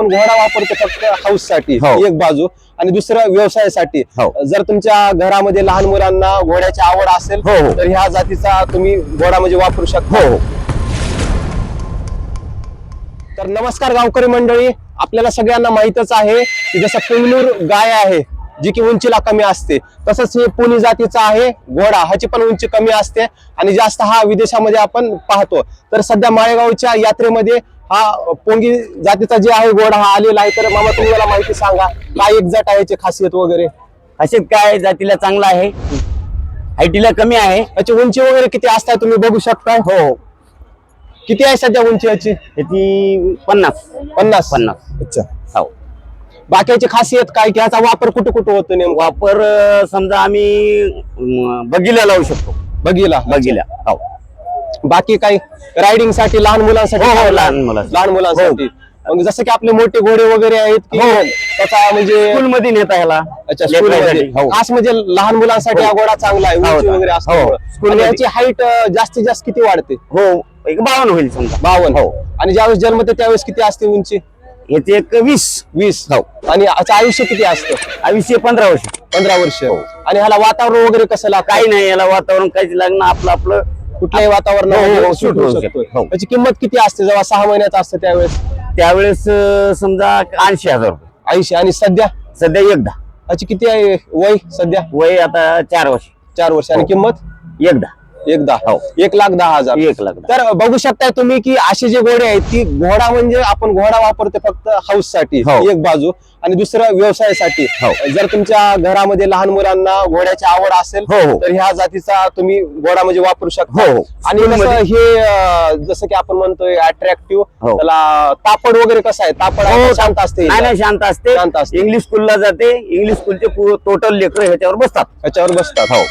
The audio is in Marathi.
आपण घोडा वापरतो फक्त हाऊस साठी एक बाजू, आणि दुसरं व्यवसायासाठी. जर तुमच्या घरामध्ये लहान मुलांना घोड्याची आवड असेल तर ह्या जातीचा तुम्ही घोडा म्हणजे वापरू शकता. तर नमस्कार गावकरी मंडळी, आपल्याला सगळ्यांना माहितच आहे की जसं पुंगनूर गाय आहे जी की उंचीला कमी असते, तसंच हे पुणी जातीचा आहे घोडा, ह्याची पण उंची कमी असते आणि जास्त हा विदेशामध्ये आपण पाहतो. तर सध्या माळेगावच्या यात्रेमध्ये हा पोंगी जातीचा जे आहे घोडा हा आलेला आहे. तर मामा तुम्ही मला माहिती सांगा, काय एक्झॅक्ट आहे याची खासियत वगैरे? असेच काय जातीला चांगला आहे, हाईटीला कमी आहे. याची उंची वगैरे किती असते तुम्ही बघू शकता? हो, किती आहे सध्या उंची याची? त्याची 50. अच्छा. हो. बाकीची खासियत काय की ह्याचा वापर कुठं कुठं होतो नेमका? वापर समजा आम्ही बगीला लावू शकतो. बघिला. हो. बाकी काही रायडिंग साठी लहान मुलांसाठी? हो, लहान मुलांसाठी. मग जसं की आपले मोठे घोडे वगैरे आहेत की त्याचा म्हणजे स्कूल मध्ये नेता ह्याला. अच्छा, स्कूलमध्ये खास म्हणजे लहान मुलांसाठी हा घोडा चांगला आहे, उंची वगैरे असतो. स्कूल याची हाईट जास्तीत जास्त किती वाढते? हो, एक 52 होईल समजा. 52. आणि ज्यावेळेस जन्मते त्यावेळेस किती असते उंची? याचे एक 20. हो. आणि याचं आयुष्य किती असतं? आयुष्य 15 वर्ष. 15 वर्ष. आणि ह्याला वातावरण वगैरे कसं लागतं? काही नाही, याला वातावरण काहीच लागणं, आपलं कुठल्याही वातावरणामध्ये सूट होऊ शकतो. त्याची किंमत किती असते जेव्हा 6 महिन्याचं असतं त्यावेळेस? त्यावेळेस समजा 80,000 रुपये. 80. आणि सध्या सध्या एकदा. याची किती आहे वय सध्या? वय आता 4 वर्ष. 4 वर्ष. आणि किंमत? एकदा. 1,10,000. 1,10,000. तर बघू शकताय तुम्ही की असे जे घोडे आहेत की घोडा म्हणजे आपण घोडा वापरतो फक्त हाऊस साठी एक बाजू, आणि दुसरं व्यवसायासाठी. जर तुमच्या घरामध्ये लहान मुलांना घोड्याची आवड असेल तर ह्या जातीचा तुम्ही घोडा म्हणजे वापरू शकता. आणि हे जसं की आपण म्हणतोय अट्रॅक्टिव्ह, त्याला तापड वगैरे कसं आहे? तापड शांत असते? नाही, शांत असते. इंग्लिश स्कूलला जाते. इंग्लिश स्कूलचे टोटल लेकरं ह्याच्यावर बसतात. हो.